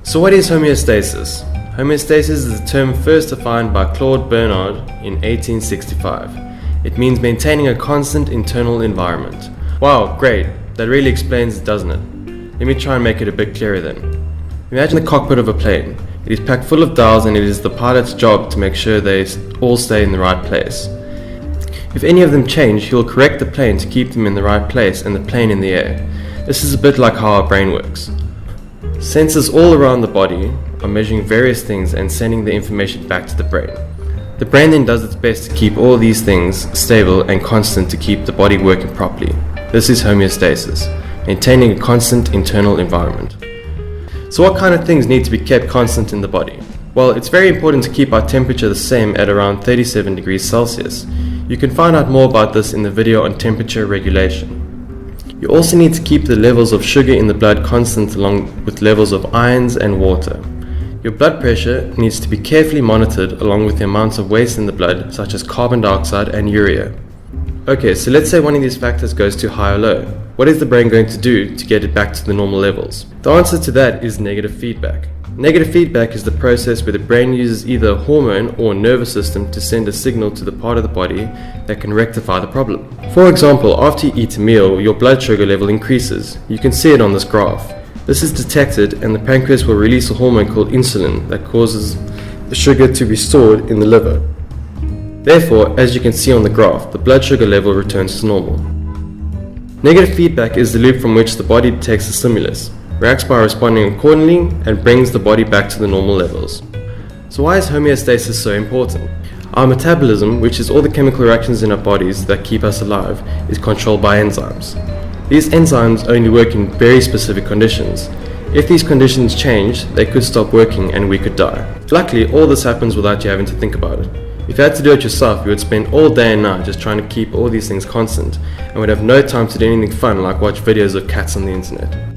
So what is homeostasis? Homeostasis is a term first defined by Claude Bernard in 1865. It means maintaining a constant internal environment. Wow, great. That really explains it, doesn't it? Let me try and make it a bit clearer then. Imagine the cockpit of a plane. It is packed full of dials and it is the pilot's job to make sure they all stay in the right place. If any of them change, he will correct the plane to keep them in the right place and the plane in the air. This is a bit like how our brain works. Sensors all around the body are measuring various things and sending the information back to the brain. The brain then does its best to keep all these things stable and constant to keep the body working properly. This is homeostasis, maintaining a constant internal environment. So what kind of things need to be kept constant in the body? Well, it's very important to keep our temperature the same at around 37 degrees Celsius. You can find out more about this in the video on temperature regulation. You also need to keep the levels of sugar in the blood constant along with levels of ions and water. Your blood pressure needs to be carefully monitored along with the amounts of waste in the blood such as carbon dioxide and urea. Okay, so let's say one of these factors goes too high or low. What is the brain going to do to get it back to the normal levels? The answer to that is negative feedback. Negative feedback is the process where the brain uses either a hormone or a nervous system to send a signal to the part of the body that can rectify the problem. For example, after you eat a meal, your blood sugar level increases. You can see it on this graph. This is detected and the pancreas will release a hormone called insulin that causes the sugar to be stored in the liver. Therefore, as you can see on the graph, the blood sugar level returns to normal. Negative feedback is the loop from which the body detects the stimulus, reacts by responding accordingly, and brings the body back to the normal levels. So why is homeostasis so important? Our metabolism, which is all the chemical reactions in our bodies that keep us alive, is controlled by enzymes. These enzymes only work in very specific conditions. If these conditions change, they could stop working and we could die. Luckily, all this happens without you having to think about it. If you had to do it yourself, you would spend all day and night just trying to keep all these things constant and would have no time to do anything fun like watch videos of cats on the internet.